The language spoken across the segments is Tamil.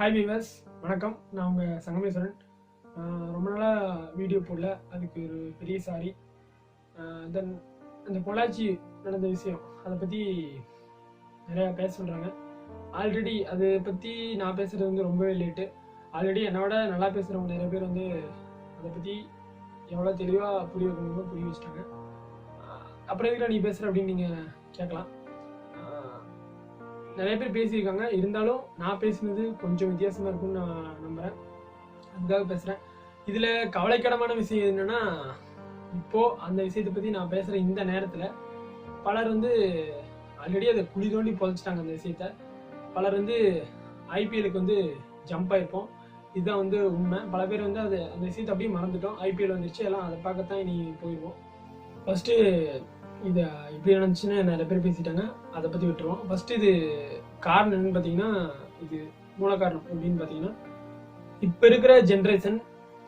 ஹாய் வீவர்ஸ், வணக்கம். நான் உங்கள் சங்கமேஸ்வரன். ரொம்ப நாளாக வீடியோ போடல, அதுக்கு ஒரு பெரிய சாரி. தென் அந்த பொள்ளாச்சி நடந்த விஷயம், அதை பற்றி நிறையா பேச சொல்கிறாங்க. ஆல்ரெடி அதை பற்றி நான் பேசுகிறது வந்து ரொம்பவே லேட்டு. ஆல்ரெடி என்னோட நல்லா பேசுகிறவங்க நிறைய பேர் வந்து அதை பற்றி எவ்வளோ தெளிவாக புரிய வைக்கணுமோ புரிய வச்சுட்டாங்க. அப்புறம் எதுக்கு நீ பேசுகிற அப்படின்னு நீங்கள் கேட்கலாம். நிறைய பேர் பேசியிருக்காங்க, இருந்தாலும் நான் பேசினது கொஞ்சம் வித்தியாசமாக இருக்கும்னு நான் நம்புகிறேன். அதுக்காக பேசுகிறேன். இதில் கவலைக்கிடமான விஷயம் என்னென்னா, இப்போது அந்த விஷயத்தை பற்றி நான் பேசுகிற இந்த நேரத்தில் பலர் வந்து ஆல்ரெடி அதை குழி தோண்டி புதைச்சிட்டாங்க. அந்த விஷயத்த பலர் வந்து ஐபிஎலுக்கு வந்து ஜம்ப் ஆகிருப்போம். இதுதான் வந்து உண்மை. பல பேர் வந்து அந்த விஷயத்தை அப்படியே மறந்துட்டோம். ஐபிஎல் வந்துருச்சு, எல்லாம் அதை பார்க்கத்தான் இனி போயிடுவோம். ஃபஸ்ட்டு இதை இப்படி நினச்சின்னு நிறைய பேர் பேசிட்டாங்க, அதை பற்றி விட்டுருவோம். ஃபஸ்ட்டு இது காரணம் என்னன்னு பார்த்தீங்கன்னா, இது மூல காரணம் அப்படின்னு பார்த்தீங்கன்னா, இப்போ இருக்கிற ஜென்ரேஷன்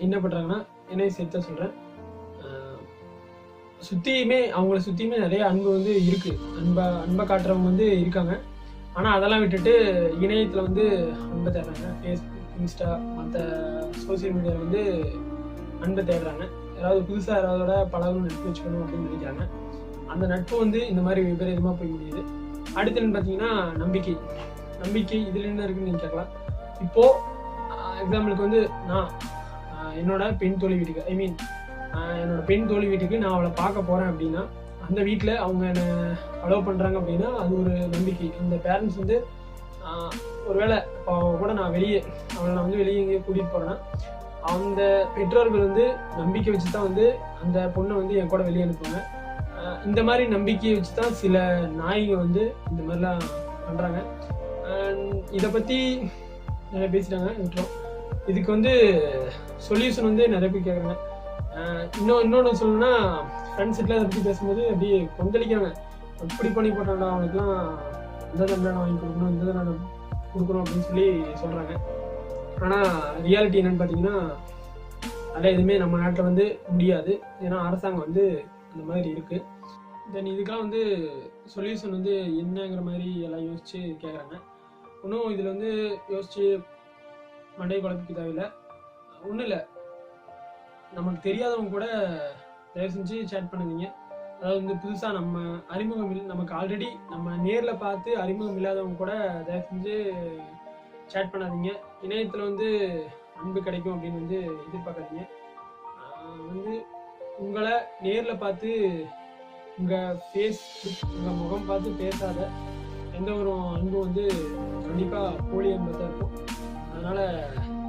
என்ன பண்ணுறாங்கன்னா, என்னை சேர்த்தா சொல்கிறேன், அவங்கள சுற்றியுமே நிறைய அன்பு வந்து இருக்குது. அன்பை காட்டுறவங்க வந்து இருக்காங்க. ஆனால் அதெல்லாம் விட்டுட்டு இணையத்தில் வந்து அன்பை தேடுறாங்க. ஃபேஸ்புக், இன்ஸ்டா, மற்ற சோசியல் மீடியாவில் வந்து அன்பை தேடுறாங்க. யாராவது புதுசாக யாராவதோட பழகணும், நட்பு வச்சுக்கணும் அப்படின்னு நினைக்கிறாங்க. அந்த நட்பு வந்து இந்த மாதிரி விபரீதமாக போய் முடியுது. அடுத்து என்னன்னு பார்த்தீங்கன்னா, நம்பிக்கை இதில் என்ன இருக்குன்னு நீங்கள் கேட்கலாம். இப்போது எக்ஸாம்பிளுக்கு வந்து நான் என்னோட பெண் தோழி வீட்டுக்கு என்னோட பெண் தோழி வீட்டுக்கு நான் அவளை பார்க்க போகிறேன் அப்படின்னா, அந்த வீட்டில் அவங்க என்னை அலோவ் பண்ணுறாங்க அப்படின்னா அது ஒரு நம்பிக்கை. அந்த பேரண்ட்ஸ் வந்து ஒருவேளை இப்போ கூட அவளை நான் வந்து வெளியே எங்கேயோ கூட்டிகிட்டு போகிறேன்னா, அந்த பெற்றோர்கள் வந்து நம்பிக்கை வச்சு தான் வந்து அந்த பொண்ணை வந்து என் கூட வெளியே அனுப்புவாங்க. இந்த மாதிரி நம்பிக்கையை வச்சு தான் சில நாய்ங்க வந்து இந்த மாதிரிலாம் பண்ணுறாங்க. இதை பற்றி நிறைய பேசிட்டாங்க, விட்டுரும். இதுக்கு வந்து சொல்யூஷன் வந்து நிறைய பேர் கேட்குறாங்க. இன்னொன்று சொல்லணும்னா, ஃப்ரெண்ட்ஸ் கிட்ட அதை பற்றி பேசும்போது அப்படியே கொந்தளிக்கிறாங்க. இப்படி பண்ணி போட்டாண்டா, அவனுக்குலாம் இந்த தண்டனை வாங்கி கொடுக்கணும், இந்த தண்டனை கொடுக்கணும் அப்படின்னு சொல்லி சொல்கிறாங்க. ஆனால் ரியாலிட்டி என்னன்னு பார்த்தீங்கன்னா, அதெல்லாம் எதுவுமே நம்ம நாட்டில் வந்து முடியாது. ஏன்னா அரசாங்கம் வந்து அந்த மாதிரி இருக்குது. தென் இதுக்கெல்லாம் வந்து சொல்யூஷன் வந்து என்னங்கிற மாதிரி எல்லாம் யோசித்து கேட்குறாங்க. இன்னும் இதில் வந்து யோசித்து மண்டை குழப்பிக்க தேவையில்லை. ஒன்றும் இல்லை, நமக்கு தெரியாதவங்க கூட தயவு செஞ்சு சேட் பண்ணுவீங்க. அதாவது வந்து புதுசாக நமக்கு ஆல்ரெடி நம்ம நேரில் பார்த்து அறிமுகம் இல்லாதவங்க கூட தயவு செஞ்சு சேட் பண்ணாதீங்க. இணையத்தில் வந்து அன்பு கிடைக்கும் அப்படின்னு வந்து எதிர்பார்க்காதீங்க. வந்து உங்களை நேரில் பார்த்து உங்கள் ஃபேஸ், உங்கள் முகம் பார்த்து பேசாத எந்த ஒரு அன்பும் வந்து கண்டிப்பாக போலி அன்பை தான் இருக்கும். அதனால்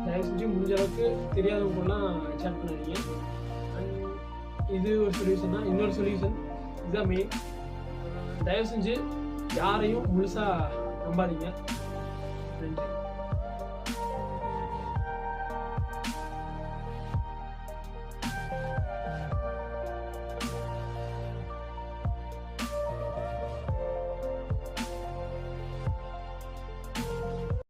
தயவு செஞ்சு முடிஞ்ச அளவுக்கு தெரியாதவங்கலாம் சேட் பண்ணாதீங்க. இது ஒரு சொல்யூஷன் தான். இன்னொரு சொல்யூஷன் இதுதான் மெயின். தயவு செஞ்சு யாரையும் முழுசாக நம்பாதீங்க. நன்றி.